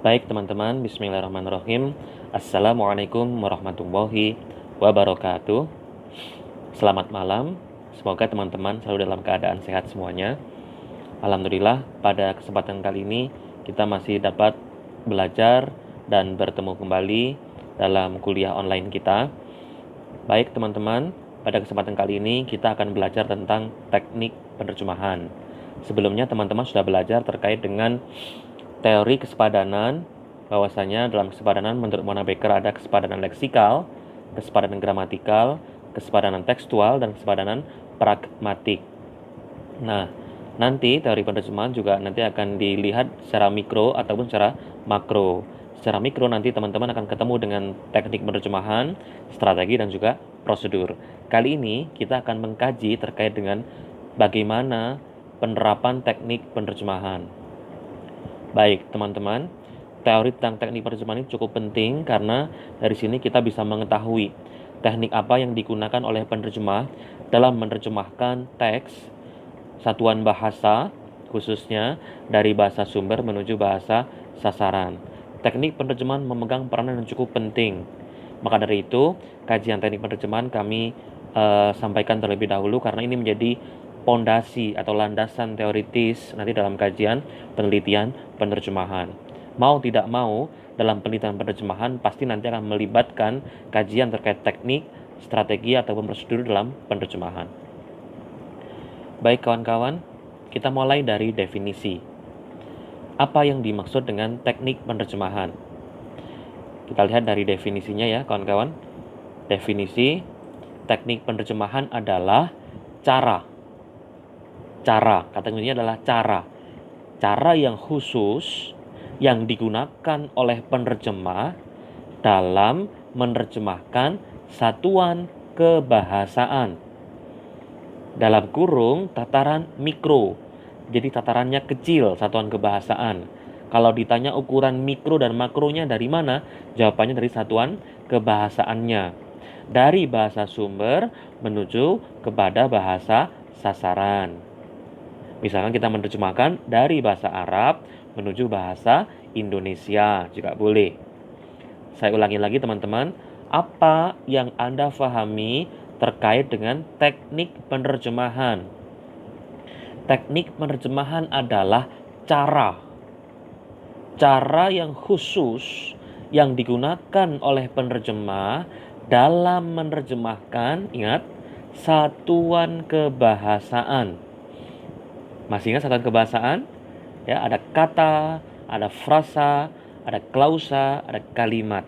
Baik teman-teman, bismillahirrahmanirrahim. Assalamualaikum warahmatullahi wabarakatuh. Selamat malam, semoga teman-teman selalu dalam keadaan sehat semuanya. Alhamdulillah, pada kesempatan kali ini kita masih dapat belajar dan bertemu kembali dalam kuliah online kita. Baik teman-teman, pada kesempatan kali ini kita akan belajar tentang teknik penerjemahan. Sebelumnya teman-teman sudah belajar terkait dengan teori kesepadanan, bahwasanya dalam kesepadanan menurut Mona Baker ada kesepadanan leksikal, kesepadanan gramatikal, kesepadanan tekstual, dan kesepadanan pragmatik. Nah, nanti teori penerjemahan juga nanti akan dilihat secara mikro ataupun secara makro. Secara mikro nanti teman-teman akan ketemu dengan teknik penerjemahan, strategi, dan juga prosedur. Kali ini kita akan mengkaji terkait dengan bagaimana penerapan teknik penerjemahan. Baik, teman-teman, teori tentang teknik penerjemahan ini cukup penting karena dari sini kita bisa mengetahui teknik apa yang digunakan oleh penerjemah dalam menerjemahkan teks satuan bahasa, khususnya dari bahasa sumber menuju bahasa sasaran. Teknik penerjemahan memegang peranan yang cukup penting. Maka dari itu, kajian teknik penerjemahan kami sampaikan terlebih dahulu karena ini menjadi pondasi atau landasan teoritis nanti dalam kajian penelitian penerjemahan. Mau tidak mau, dalam penelitian penerjemahan pasti nanti akan melibatkan kajian terkait teknik, strategi, ataupun prosedur dalam penerjemahan. Baik kawan-kawan, kita mulai dari definisi. Apa yang dimaksud dengan teknik penerjemahan? Kita lihat dari definisinya ya kawan-kawan. Definisi teknik penerjemahan adalah cara, kata kuncinya adalah cara yang khusus yang digunakan oleh penerjemah dalam menerjemahkan satuan kebahasaan dalam kurung tataran mikro. Jadi tatarannya kecil, satuan kebahasaan. Kalau ditanya ukuran mikro dan makronya dari mana? Jawabannya dari satuan kebahasaannya. Dari bahasa sumber menuju kepada bahasa sasaran. Misalkan kita menerjemahkan dari bahasa Arab menuju bahasa Indonesia juga boleh. Saya ulangi lagi teman-teman, apa yang Anda pahami terkait dengan teknik penerjemahan? Teknik penerjemahan adalah cara yang khusus yang digunakan oleh penerjemah dalam menerjemahkan, ingat, satuan kebahasaan. Masih ingat satuan kebahasaan? Ya, ada kata, ada frasa, ada klausa, ada kalimat.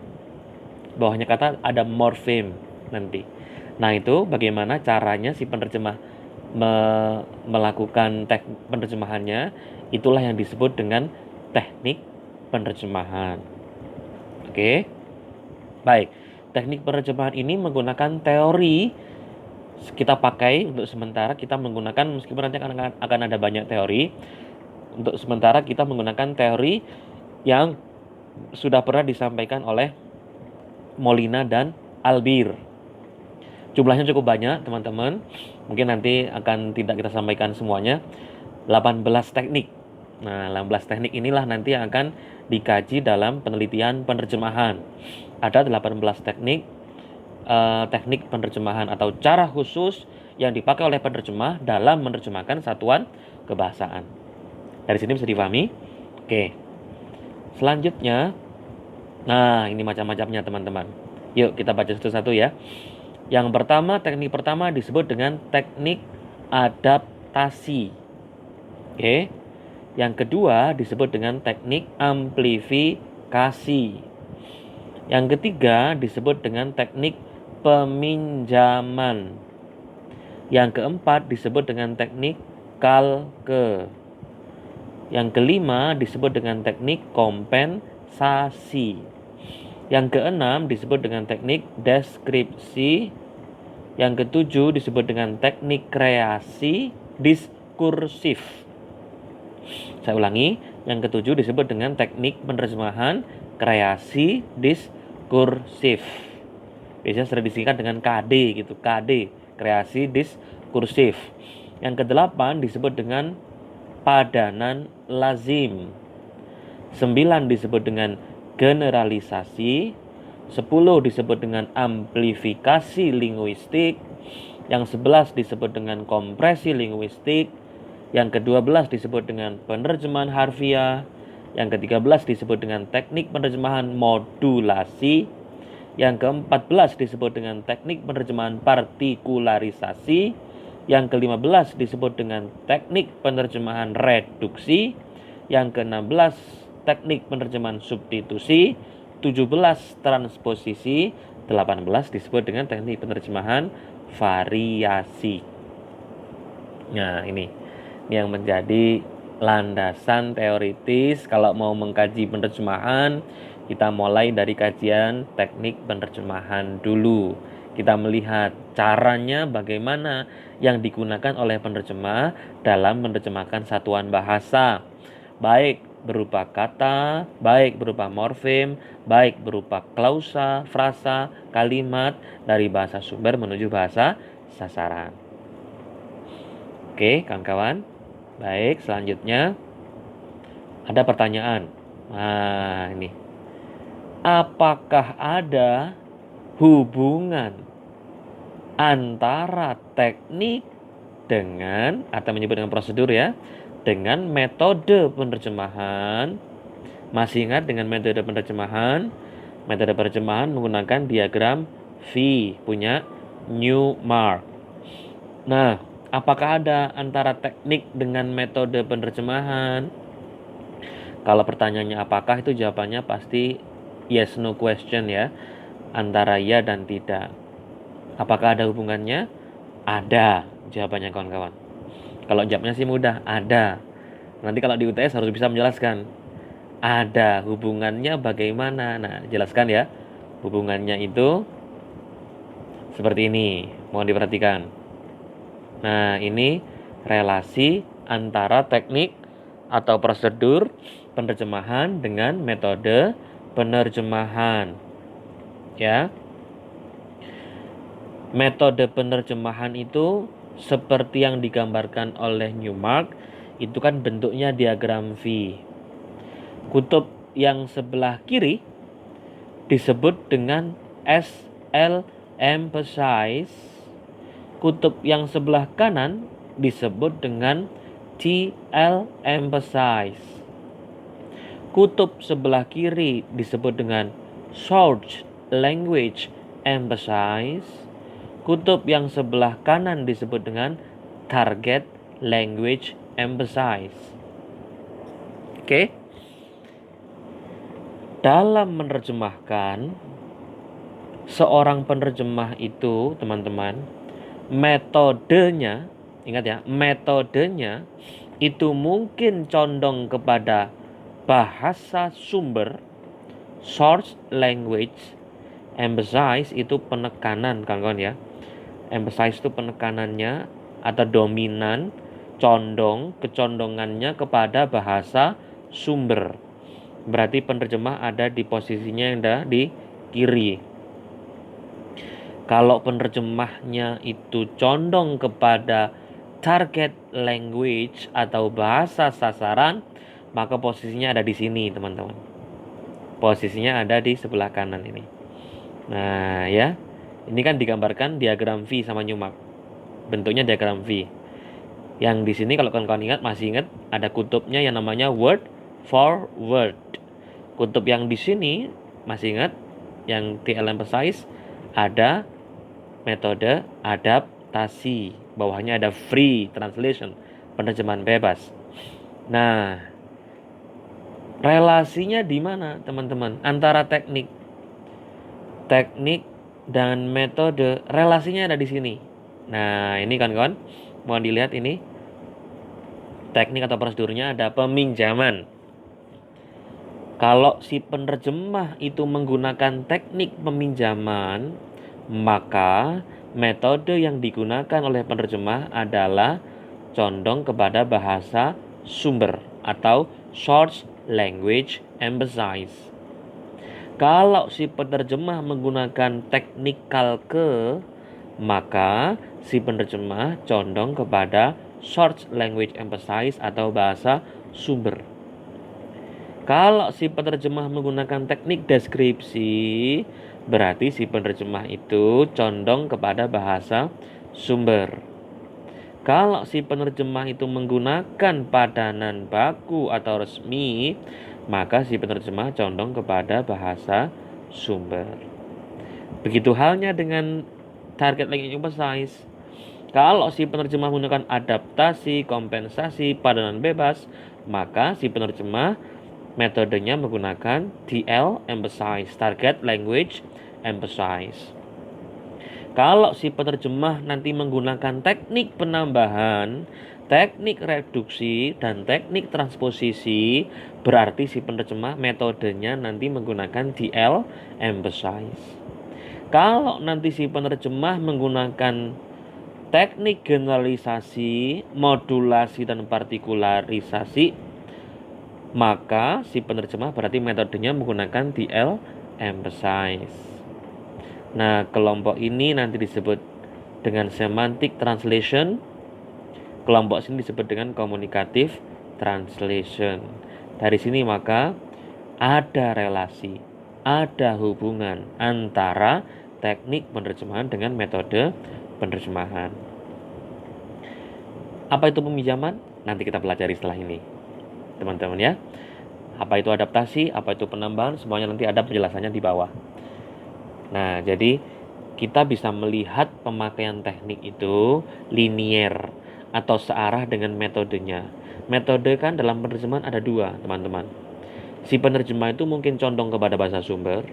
Bawahnya kata ada morfem nanti. Nah, itu bagaimana caranya si penerjemah melakukan teknik penerjemahannya, itulah yang disebut dengan teknik penerjemahan. Oke. Baik. Teknik penerjemahan ini menggunakan teori. Kita pakai untuk sementara, kita menggunakan, meskipun nanti akan ada banyak teori, untuk sementara kita menggunakan teori yang sudah pernah disampaikan oleh Molina dan Albir. Jumlahnya cukup banyak teman-teman, mungkin nanti akan tidak kita sampaikan semuanya. 18 teknik. Nah, 18 teknik inilah nanti yang akan dikaji dalam penelitian penerjemahan. Ada 18 teknik penerjemahan atau cara khusus yang dipakai oleh penerjemah dalam menerjemahkan satuan kebahasaan. Dari sini bisa dipahami? Oke. Selanjutnya, nah ini macam-macamnya teman-teman. Yuk kita baca satu-satu ya. Yang pertama, teknik pertama disebut dengan teknik adaptasi. Oke. Yang kedua disebut dengan teknik amplifikasi. Yang ketiga disebut dengan teknik peminjaman. Yang keempat disebut dengan teknik kalke. Yang kelima disebut dengan teknik kompensasi. Yang keenam disebut dengan teknik deskripsi. Yang ketujuh disebut dengan teknik kreasi diskursif. Saya ulangi, yang ketujuh disebut dengan teknik penerjemahan kreasi diskursif. Biasanya sering disingkat dengan KD gitu, KD, kreasi diskursif. Yang kedelapan disebut dengan padanan lazim. 9 disebut dengan generalisasi, 10 disebut dengan amplifikasi linguistik, yang 11 disebut dengan kompresi linguistik, yang ke-12 disebut dengan penerjemahan harfiah, yang ke-13 disebut dengan teknik penerjemahan modulasi, yang ke-14 disebut dengan teknik penerjemahan partikularisasi, yang ke-15 disebut dengan teknik penerjemahan reduksi, yang ke-16 teknik penerjemahan substitusi, 17 transposisi, 18 disebut dengan teknik penerjemahan variasi. Nah, ini yang menjadi landasan teoritis kalau mau mengkaji penerjemahan. Kita mulai dari kajian teknik penerjemahan dulu. Kita melihat caranya bagaimana yang digunakan oleh penerjemah dalam menerjemahkan satuan bahasa, baik berupa kata, baik berupa morfem, baik berupa klausa, frasa, kalimat dari bahasa sumber menuju bahasa sasaran. Oke, kawan-kawan. Baik, selanjutnya ada pertanyaan. Nah, ini. Apakah ada hubungan antara teknik dengan, atau menyebut dengan prosedur ya, dengan metode penerjemahan? Masih ingat dengan metode penerjemahan? Metode penerjemahan menggunakan diagram V punya Newmark. Nah, apakah ada antara teknik dengan metode penerjemahan? Kalau pertanyaannya apakah, itu jawabannya pasti yes no question ya. Antara ya dan tidak. Apakah ada hubungannya? Ada jawabannya kawan-kawan. Kalau jawabnya sih mudah, ada. Nanti kalau di UTS harus bisa menjelaskan. Ada hubungannya bagaimana? Nah, jelaskan ya. Hubungannya itu seperti ini. Mohon diperhatikan. Nah, ini relasi antara teknik atau prosedur penerjemahan dengan metode penerjemahan. Ya. Metode penerjemahan itu seperti yang digambarkan oleh Newmark, itu kan bentuknya diagram V. Kutub yang sebelah kiri disebut dengan SL emphasize. Kutub yang sebelah kanan disebut dengan TL emphasize. Kutub sebelah kiri disebut dengan source language emphasize. Kutub yang sebelah kanan disebut dengan target language emphasize. Oke. Dalam menerjemahkan, seorang penerjemah itu, teman-teman, metodenya, ingat ya, metodenya itu mungkin condong kepada bahasa sumber, source language, emphasize itu penekanan, kawan-kawan ya. Emphasize itu penekanannya atau dominan, condong, kecondongannya kepada bahasa sumber. Berarti penerjemah ada di posisinya yang ada di kiri. Kalau penerjemahnya itu condong kepada target language atau bahasa sasaran, maka posisinya ada di sini, teman-teman. Posisinya ada di sebelah kanan ini. Nah, ya. Ini kan digambarkan diagram V sama Newmark. Bentuknya diagram V. Yang di sini kalau kawan-kawan ingat, masih ingat, ada kutubnya yang namanya word for word. Kutub yang di sini masih ingat, yang TL emphasize, ada metode adaptasi. Bawahnya ada free translation, penerjemahan bebas. Nah, relasinya di mana, teman-teman? Antara teknik dan metode, relasinya ada di sini. Nah, ini kawan-kawan, mohon dilihat ini. Teknik atau prosedurnya ada peminjaman. Kalau si penerjemah itu menggunakan teknik peminjaman, maka metode yang digunakan oleh penerjemah adalah condong kepada bahasa sumber atau source language emphasize. Kalau si penerjemah menggunakan teknikal ke, maka si penerjemah condong kepada source language emphasize atau bahasa sumber. Kalau si penerjemah menggunakan teknik deskripsi, berarti si penerjemah itu condong kepada bahasa sumber. Kalau si penerjemah itu menggunakan padanan baku atau resmi, maka si penerjemah condong kepada bahasa sumber. Begitu halnya dengan target language emphasize. Kalau si penerjemah menggunakan adaptasi, kompensasi, padanan bebas, maka si penerjemah metodenya menggunakan TL emphasize, target language emphasize. Kalau si penerjemah nanti menggunakan teknik penambahan, teknik reduksi, dan teknik transposisi, berarti si penerjemah metodenya nanti menggunakan DL emphasize. Kalau nanti si penerjemah menggunakan teknik generalisasi, modulasi, dan partikularisasi, maka si penerjemah berarti metodenya menggunakan DL emphasize. Nah, kelompok ini nanti disebut dengan semantic translation. Kelompok sini disebut dengan communicative translation. Dari sini maka ada relasi, ada hubungan antara teknik penerjemahan dengan metode penerjemahan. Apa itu peminjaman? Nanti kita pelajari setelah ini, teman-teman ya. Apa itu adaptasi, apa itu penambahan, semuanya nanti ada penjelasannya di bawah. Nah, jadi kita bisa melihat pemakaian teknik itu linier atau searah dengan metodenya. Metode kan dalam penerjemahan ada dua, teman-teman. Si penerjemah itu mungkin condong kepada bahasa sumber,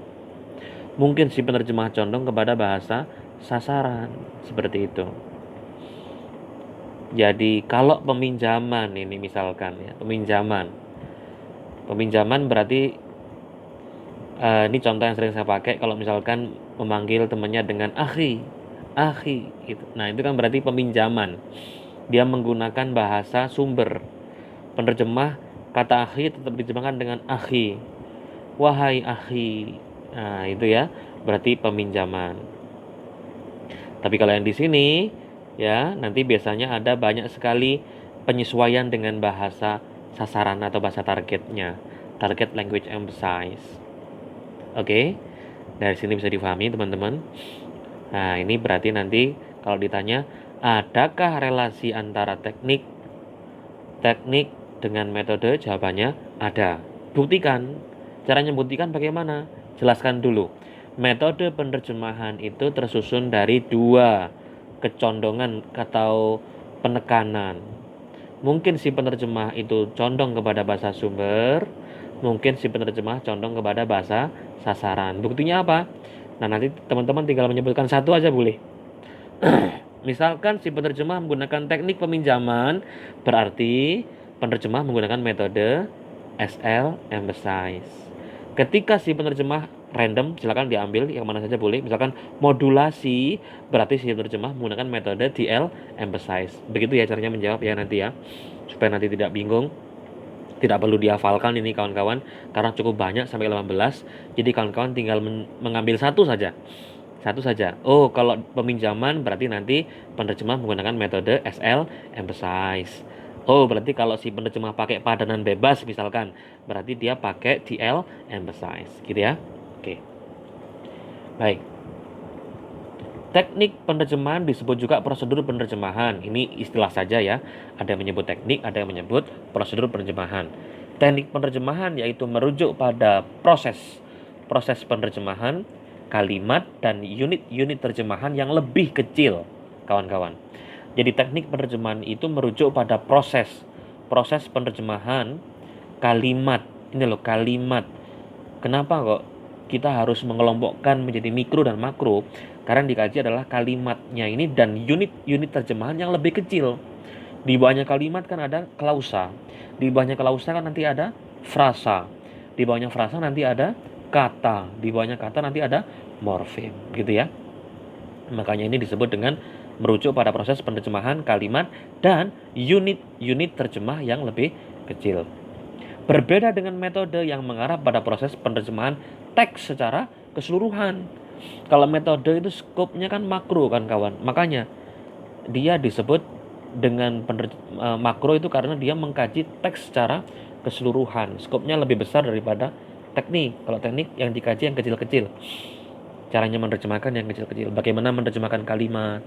mungkin si penerjemah condong kepada bahasa sasaran, seperti itu. Jadi kalau peminjaman ini misalkan ya, peminjaman berarti ini contoh yang sering saya pakai kalau misalkan memanggil temannya dengan akhi gitu. Nah, itu kan berarti peminjaman. Dia menggunakan bahasa sumber. Penerjemah kata akhi tetap diterjemahkan dengan akhi. Wahai akhi. Nah, itu ya, berarti peminjaman. Tapi kalau yang di sini ya, nanti biasanya ada banyak sekali penyesuaian dengan bahasa sasaran atau bahasa targetnya. Target language emphasize. Oke, dari sini bisa difahami teman-teman. Nah, ini berarti nanti kalau ditanya, adakah relasi antara teknik dengan metode? Jawabannya ada. Buktikan. Caranya buktikan bagaimana? Jelaskan dulu. Metode penerjemahan itu tersusun dari dua kecondongan atau penekanan. Mungkin si penerjemah itu condong kepada bahasa sumber, mungkin si penerjemah condong kepada bahasa sasaran. Buktinya apa? Nah, nanti teman-teman tinggal menyebutkan satu aja boleh. Misalkan si penerjemah menggunakan teknik peminjaman, berarti penerjemah menggunakan metode SL emphasize. Ketika si penerjemah random, silakan diambil yang mana saja boleh. Misalkan modulasi, berarti si penerjemah menggunakan metode DL emphasize. Begitu ya caranya menjawab ya nanti ya, supaya nanti tidak bingung. Tidak perlu dihafalkan ini kawan-kawan, karena cukup banyak sampai 18. Jadi kawan-kawan tinggal mengambil satu saja. Oh, kalau peminjaman berarti nanti penerjemah menggunakan metode SL emphasize. Oh, berarti kalau si penerjemah pakai padanan bebas misalkan, berarti dia pakai DL emphasize, gitu ya. Oke. Baik. Teknik penerjemahan disebut juga prosedur penerjemahan. Ini istilah saja ya. Ada yang menyebut teknik, ada yang menyebut prosedur penerjemahan. Teknik penerjemahan yaitu merujuk pada proses penerjemahan, kalimat, dan unit-unit terjemahan yang lebih kecil, kawan-kawan. Jadi teknik penerjemahan itu merujuk pada proses penerjemahan, kalimat. Ini loh, kalimat. Kenapa kok kita harus mengelompokkan menjadi mikro dan makro? Karena dikaji adalah kalimatnya ini dan unit-unit terjemahan yang lebih kecil. Di bawahnya kalimat kan ada klausa. Di bawahnya klausa kan nanti ada frasa. Di bawahnya frasa nanti ada kata. Di bawahnya kata nanti ada morfem, gitu ya. Makanya ini disebut dengan merujuk pada proses penerjemahan kalimat dan unit-unit terjemah yang lebih kecil. Berbeda dengan metode yang mengarah pada proses penerjemahan teks secara keseluruhan. Kalau metode itu skopnya kan makro kan kawan. Makanya dia disebut dengan makro itu karena dia mengkaji teks secara keseluruhan. Skopnya lebih besar daripada teknik. Kalau teknik yang dikaji yang kecil-kecil. Caranya menerjemahkan yang kecil-kecil. Bagaimana menerjemahkan kalimat,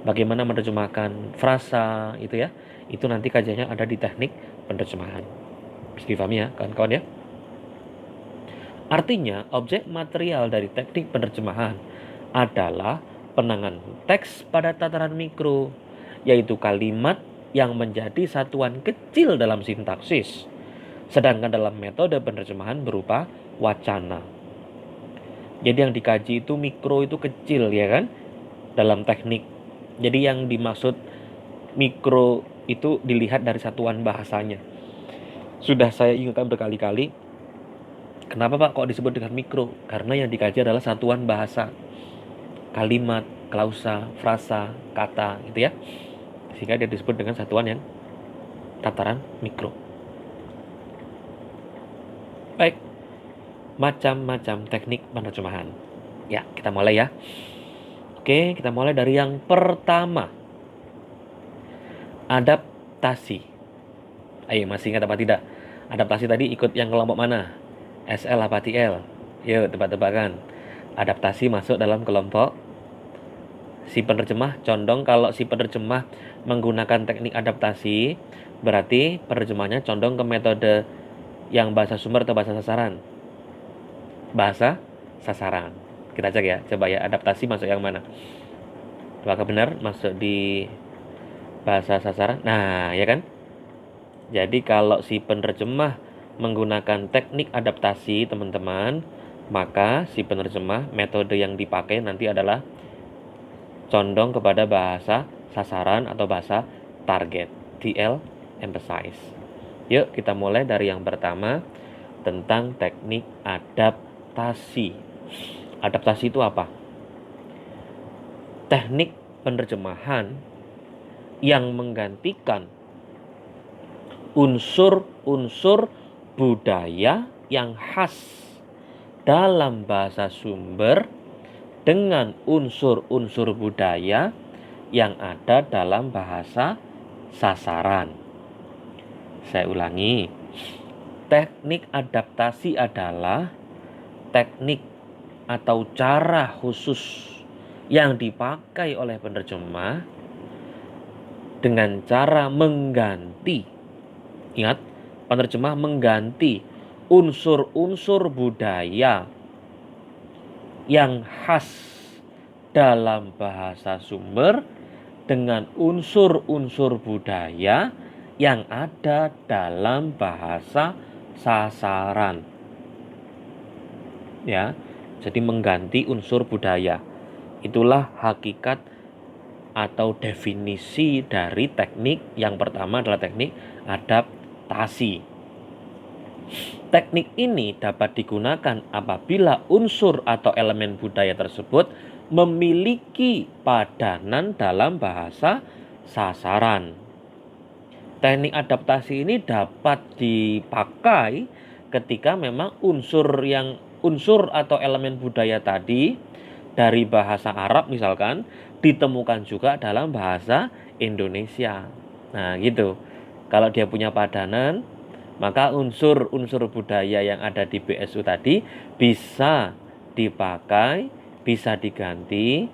bagaimana menerjemahkan frasa, itu ya. Itu nanti kajiannya ada di teknik penerjemahan. Bisa dipahami ya, kawan-kawan ya. Artinya, objek material dari teknik penerjemahan adalah penanganan teks pada tataran mikro, yaitu kalimat yang menjadi satuan kecil dalam sintaksis. Sedangkan dalam metode penerjemahan berupa wacana. Jadi yang dikaji itu mikro, itu kecil ya kan, dalam teknik. Jadi yang dimaksud mikro itu dilihat dari satuan bahasanya. Sudah saya ingatkan berkali-kali, kenapa Pak kok disebut dengan mikro? Karena yang dikaji adalah satuan bahasa, kalimat, klausa, frasa, kata gitu ya. Sehingga dia disebut dengan satuan yang tataran mikro. Baik, macam-macam teknik penerjemahan. Ya, kita mulai ya. Oke, kita mulai dari yang pertama. Adaptasi. Ayo, masih ingat apa tidak? Adaptasi tadi ikut yang kelompok mana? SL apa TL? Yuk, tebak-tebakan. Adaptasi masuk dalam kelompok si penerjemah. Condong kalau si penerjemah menggunakan teknik adaptasi, berarti penerjemahnya condong ke metode yang bahasa sumber atau bahasa sasaran? Bahasa sasaran. Kita cek ya, coba ya, adaptasi masuk yang mana? Apakah benar masuk di bahasa sasaran? Nah, ya kan? Jadi kalau si penerjemah menggunakan teknik adaptasi, teman-teman, maka si penerjemah metode yang dipakai nanti adalah condong kepada bahasa sasaran atau bahasa target. TL emphasize. Yuk kita mulai dari yang pertama, tentang teknik adaptasi. Adaptasi itu apa? Teknik penerjemahan yang menggantikan unsur-unsur budaya yang khas dalam bahasa sumber dengan unsur-unsur budaya yang ada dalam bahasa sasaran. Saya ulangi, teknik adaptasi adalah teknik atau cara khusus yang dipakai oleh penerjemah dengan cara mengganti. Ingat, penerjemah mengganti unsur-unsur budaya yang khas dalam bahasa sumber dengan unsur-unsur budaya yang ada dalam bahasa sasaran. Ya, jadi mengganti unsur budaya. Itulah hakikat atau definisi dari teknik yang pertama adalah teknik adaptasi. Teknik ini dapat digunakan apabila unsur atau elemen budaya tersebut memiliki padanan dalam bahasa sasaran. Teknik adaptasi ini dapat dipakai ketika memang unsur atau elemen budaya tadi dari bahasa Arab misalkan ditemukan juga dalam bahasa Indonesia. Nah, gitu. Kalau dia punya padanan, maka unsur-unsur budaya yang ada di BSU tadi bisa dipakai, bisa diganti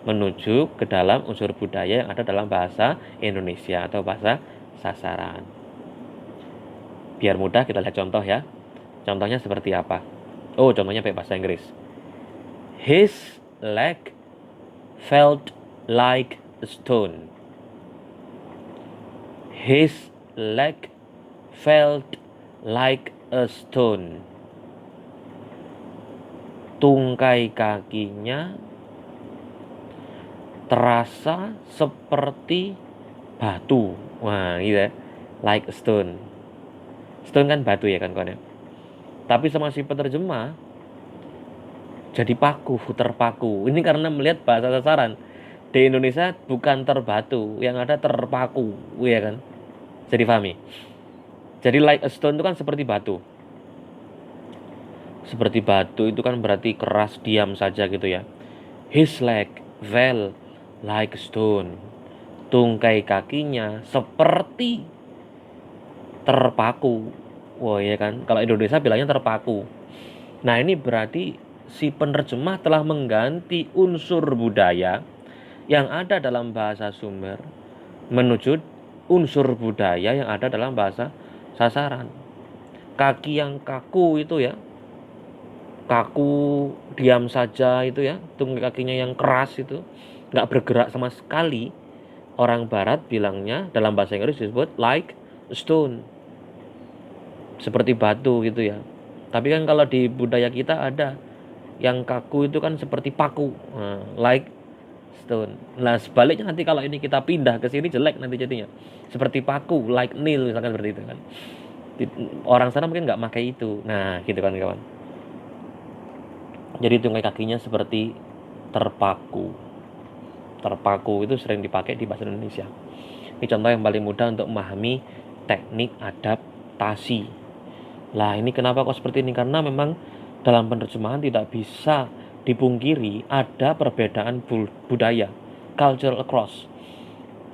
menuju ke dalam unsur budaya yang ada dalam bahasa Indonesia atau bahasa sasaran. Biar mudah kita lihat contoh ya. Contohnya seperti apa? Oh, contohnya pakai bahasa Inggris. His leg felt like a stone. His leg felt like a stone. Tungkai kakinya terasa seperti batu. Wah, gitu ya. Like a stone. Stone kan batu ya kan kawan ya. Tapi sama si penerjemah jadi paku, terpaku. Ini karena melihat bahasa sasaran. Di Indonesia bukan terbatu, yang ada terpaku, ya kan? Jadi pahami. Jadi like a stone itu kan seperti batu. Seperti batu itu kan berarti keras, diam saja gitu ya. His leg fell like a stone. Tungkai kakinya seperti terpaku. Wah ya kan, kalau Indonesia bilangnya terpaku. Nah ini berarti si penerjemah telah mengganti unsur budaya yang ada dalam bahasa sumber menuju unsur budaya yang ada dalam bahasa sasaran. Kaki yang kaku itu ya, kaku diam saja itu ya, tunggu kakinya yang keras itu, nggak bergerak sama sekali. Orang Barat bilangnya dalam bahasa Inggris disebut like stone, seperti batu gitu ya. Tapi kan kalau di budaya kita ada yang kaku itu kan seperti paku, nah, like stone. Nah sebaliknya nanti kalau ini kita pindah ke sini jelek nanti jadinya, seperti paku, like nail misalkan seperti itu kan. Orang sana mungkin nggak pakai itu. Nah gitu kan kawan. Jadi tungkai kakinya seperti terpaku. Terpaku itu sering dipakai di bahasa Indonesia. Ini contoh yang paling mudah untuk memahami teknik adaptasi. Lah ini kenapa kok seperti ini? Karena memang dalam penerjemahan tidak bisa dipungkiri ada perbedaan budaya, cultural across,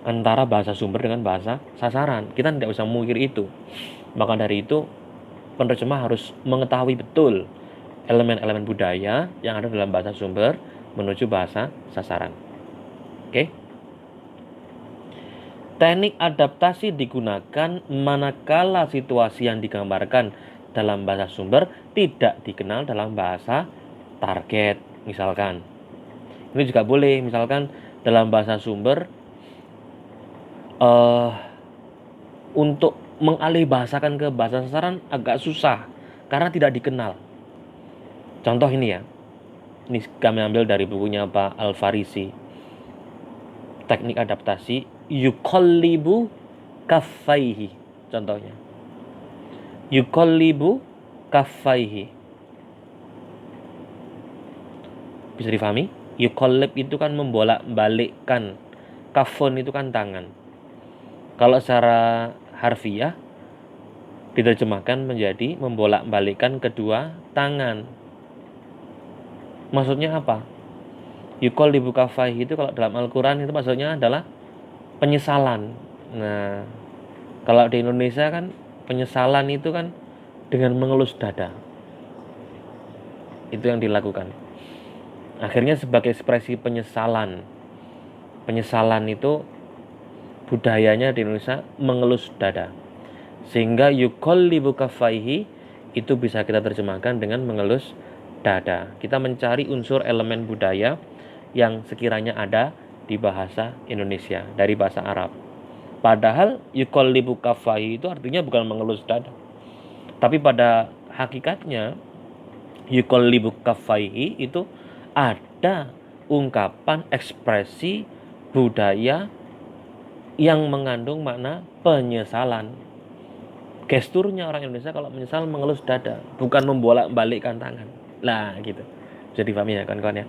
antara bahasa sumber dengan bahasa sasaran. Kita tidak bisa memungkiri itu. Maka dari itu penerjemah harus mengetahui betul elemen-elemen budaya yang ada dalam bahasa sumber menuju bahasa sasaran. Oke. Teknik adaptasi digunakan manakala situasi yang digambarkan dalam bahasa sumber tidak dikenal dalam bahasa target. Misalkan, ini juga boleh. Misalkan dalam bahasa sumber untuk mengalih bahasakan ke bahasa sasaran agak susah karena tidak dikenal. Contoh ini ya, ini kami ambil dari bukunya Pak Al-Farisi, teknik adaptasi yuqallibu kaffaihi. Contohnya yuqallibu kaffaihi, bisa difahami? Yuqallib itu kan membolak-balikkan, kafun itu kan tangan. Kalau secara harfiah diterjemahkan menjadi membolak-balikkan kedua tangan. Maksudnya apa? Yuqallibu kaffaihi itu kalau dalam Al-Quran itu maksudnya adalah penyesalan. Nah, kalau di Indonesia kan penyesalan itu kan dengan mengelus dada. Itu yang dilakukan. Akhirnya sebagai ekspresi penyesalan. Penyesalan itu budayanya di Indonesia mengelus dada. Sehingga yuqallibu kaffaihi itu bisa kita terjemahkan dengan mengelus dada. Kita mencari unsur elemen budaya yang sekiranya ada di bahasa Indonesia dari bahasa Arab. Padahal yuqallibu kaffaihi itu artinya bukan mengelus dada. Tapi pada hakikatnya yuqallibu kaffaihi itu ada ungkapan ekspresi budaya yang mengandung makna penyesalan. Gesturnya orang Indonesia kalau menyesal mengelus dada, bukan membolak-balikkan tangan. Lah gitu. Jadi pahami ya kawan-kawan ya.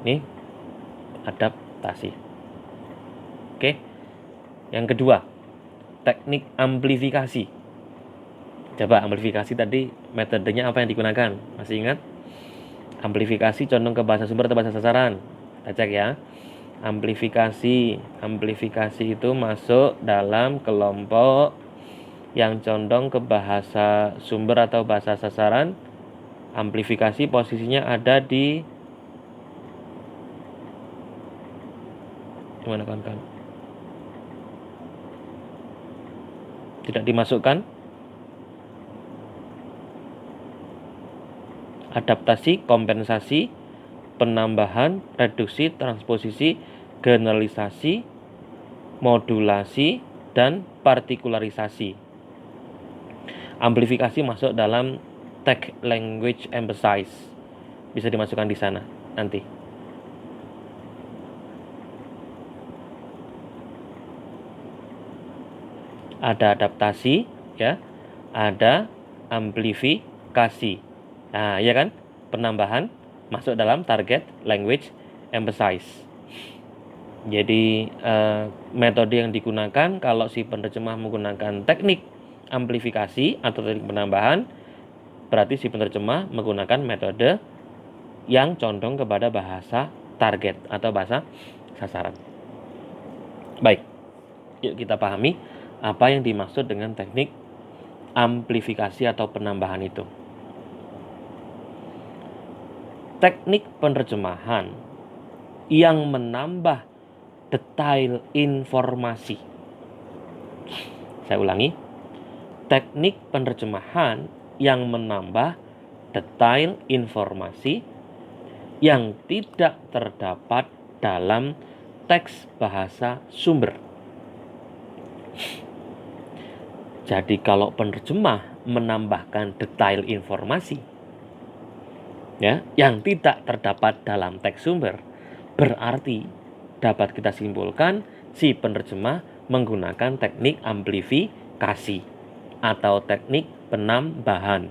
Ini adaptasi. Oke. Yang kedua, teknik amplifikasi. Coba amplifikasi tadi metodenya apa yang digunakan? Masih ingat? Amplifikasi condong ke bahasa sumber atau bahasa sasaran? Kita cek ya. Amplifikasi itu masuk dalam kelompok yang condong ke bahasa sumber atau bahasa sasaran. Amplifikasi posisinya ada di mana kawan-kawan? Tidak dimasukkan. Adaptasi, kompensasi, penambahan, reduksi, transposisi, generalisasi, modulasi, dan partikularisasi. Amplifikasi masuk dalam text language emphasize. Bisa dimasukkan di sana nanti. Ada adaptasi, ya, ada amplifikasi. Nah, ya kan? Penambahan masuk dalam target language emphasize. Jadi metode yang digunakan kalau si penerjemah menggunakan teknik amplifikasi atau teknik penambahan, berarti si penerjemah menggunakan metode yang condong kepada bahasa target atau bahasa sasaran. Baik, yuk kita pahami apa yang dimaksud dengan teknik amplifikasi atau penambahan itu. Teknik penerjemahan yang menambah detail informasi. Saya ulangi. Teknik penerjemahan yang menambah detail informasi yang tidak terdapat dalam teks bahasa sumber. Jadi kalau penerjemah menambahkan detail informasi ya, yang tidak terdapat dalam teks sumber, berarti dapat kita simpulkan si penerjemah menggunakan teknik amplifikasi atau teknik penambahan.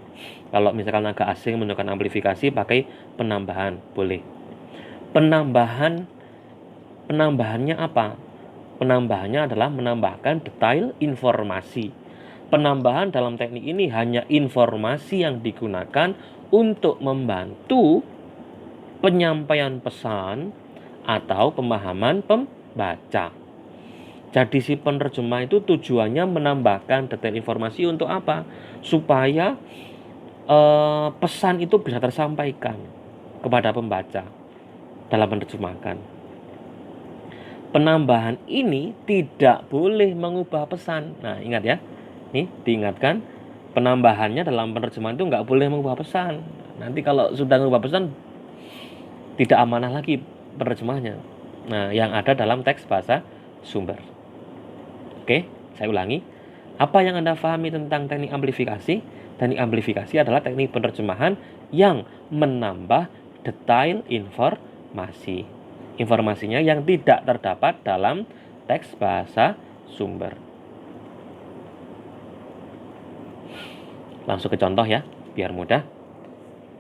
Kalau misalkan agak asing menggunakan amplifikasi, pakai penambahan boleh. Penambahannya apa? Penambahannya adalah menambahkan detail informasi. Penambahan dalam teknik ini hanya informasi yang digunakan untuk membantu penyampaian pesan atau pemahaman pembaca. Jadi si penerjemah itu tujuannya menambahkan detail informasi untuk apa? Supaya pesan itu bisa tersampaikan kepada pembaca dalam menerjemahkan. Penambahan ini tidak boleh mengubah pesan. Nah, ingat ya. Nih, diingatkan, penambahannya dalam penerjemahan itu nggak boleh mengubah pesan. Nanti kalau sudah mengubah pesan, tidak amanah lagi penerjemahnya. Nah, yang ada dalam teks bahasa sumber. Oke, saya ulangi. Apa yang Anda pahami tentang teknik amplifikasi? Teknik amplifikasi adalah teknik penerjemahan yang menambah detail informasi. Informasinya yang tidak terdapat dalam teks bahasa sumber. Langsung ke contoh ya, biar mudah.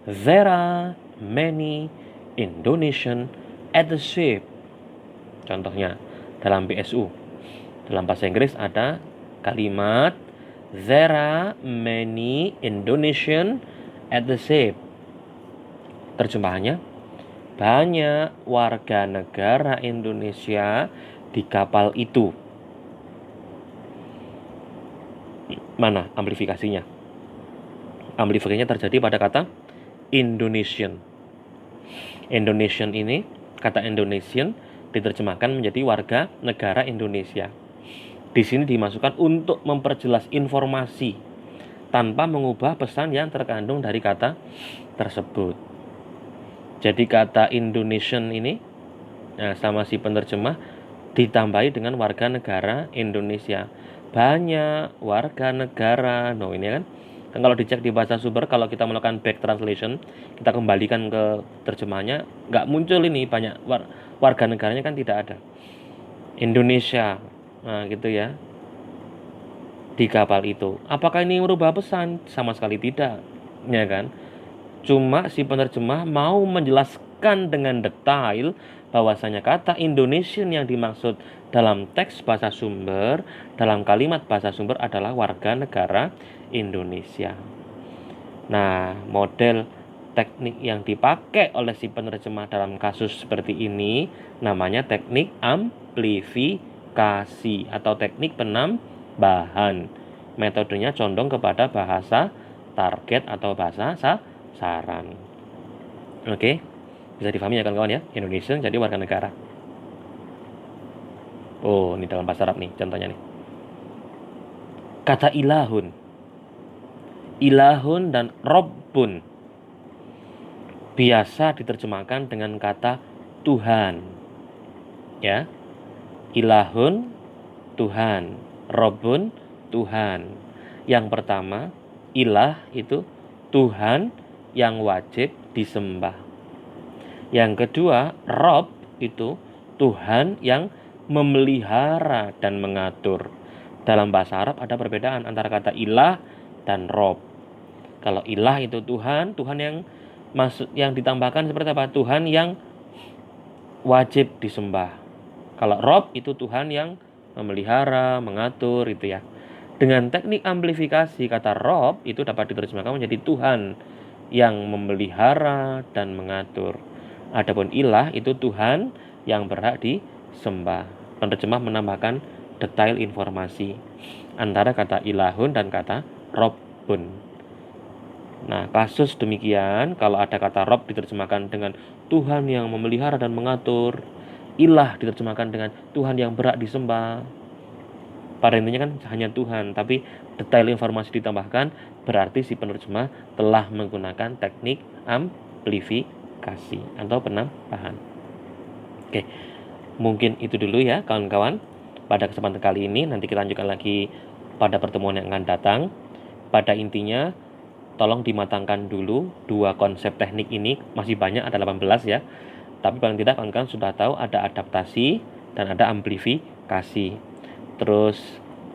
There are many Indonesian at the ship. Contohnya dalam BSU. Dalam bahasa Inggris ada kalimat there are many Indonesian at the ship. Terjemahannya, banyak warga negara Indonesia di kapal itu. Mana amplifikasinya? Amplifikasinya terjadi pada kata Indonesian. Indonesian ini, kata Indonesian diterjemahkan menjadi warga negara Indonesia. Di sini dimasukkan untuk memperjelas informasi tanpa mengubah pesan yang terkandung dari kata tersebut. Jadi kata Indonesian ini sama si penerjemah ditambahi dengan warga negara Indonesia. Banyak warga negara. No, ini kan kalau dicek di bahasa sumber, kalau kita melakukan back translation, kita kembalikan ke terjemahnya, nggak muncul ini banyak warga negaranya, kan tidak ada. Indonesia, nah gitu ya, di kapal itu. Apakah ini merubah pesan? Sama sekali tidak, ya kan? Cuma si penerjemah mau menjelaskan dengan detail bahwasanya kata Indonesian yang dimaksud dalam teks bahasa sumber, dalam kalimat bahasa sumber adalah warga negara Indonesia. Nah, model teknik yang dipakai oleh si penerjemah dalam kasus seperti ini namanya teknik amplifikasi atau teknik penambahan. Metodenya condong kepada bahasa target atau bahasa sasaran. Oke, bisa difahami ya kawan-kawan ya. Indonesia jadi warga negara. Oh, ini dalam bahasa Arab nih contohnya nih. Kata ilahun dan Rabbun biasa diterjemahkan dengan kata Tuhan. Ya. Ilahun Tuhan, Rabbun Tuhan. Yang pertama, ilah itu Tuhan yang wajib disembah. Yang kedua, Rabb itu Tuhan yang memelihara dan mengatur. Dalam bahasa Arab ada perbedaan antara kata ilah dan Rabb. Kalau ilah itu Tuhan yang ditambahkan seperti apa? Tuhan yang wajib disembah. Kalau Rabb itu Tuhan yang memelihara, mengatur itu ya. Dengan teknik amplifikasi, kata Rabb itu dapat diterjemahkan menjadi Tuhan yang memelihara dan mengatur. Adapun ilah itu Tuhan yang berhak disembah. Penerjemah menambahkan detail informasi antara kata ilahun dan kata Rabbun. Nah, kasus demikian kalau ada kata Rabb diterjemahkan dengan Tuhan yang memelihara dan mengatur, ilah diterjemahkan dengan Tuhan yang berhak disembah. Pada intinya kan hanya Tuhan, tapi detail informasi ditambahkan berarti si penerjemah telah menggunakan teknik amplifikasi atau penambahan. Oke, mungkin itu dulu ya kawan-kawan. Pada kesempatan kali ini nanti kita lanjutkan lagi pada pertemuan yang akan datang. Pada intinya tolong dimatangkan dulu dua konsep teknik ini, masih banyak, ada 18 ya. Tapi paling tidak kawan-kawan sudah tahu ada adaptasi dan ada amplifikasi. Terus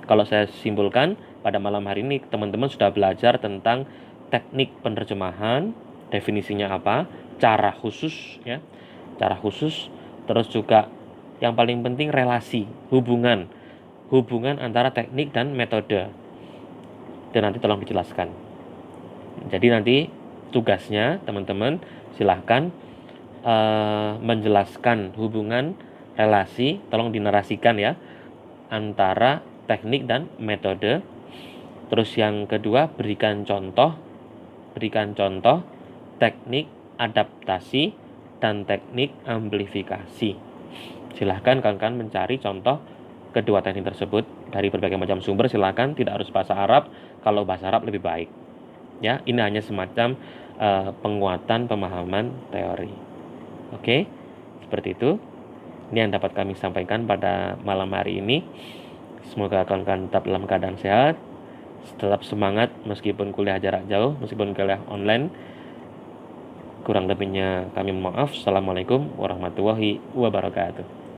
kalau saya simpulkan pada malam hari ini teman-teman sudah belajar tentang teknik penerjemahan, definisinya apa, cara khusus ya, cara khusus, terus juga yang paling penting relasi, hubungan antara teknik dan metode. Dan nanti tolong dijelaskan. Jadi nanti tugasnya teman-teman silahkan menjelaskan hubungan relasi, tolong dinarasikan ya, antara teknik dan metode. Terus yang kedua berikan contoh teknik adaptasi dan teknik amplifikasi. Silahkan kawan-kawan mencari contoh kedua teknik tersebut dari berbagai macam sumber. Silahkan, tidak harus bahasa Arab, kalau bahasa Arab lebih baik ya. Ini hanya semacam penguatan pemahaman teori. Oke, seperti itu. Ini yang dapat kami sampaikan pada malam hari ini. Semoga kawan-kawan tetap dalam keadaan sehat, tetap semangat meskipun kuliah jarak jauh, meskipun kuliah online. Kurang lebihnya kami mohon maaf. Assalamualaikum warahmatullahi wabarakatuh.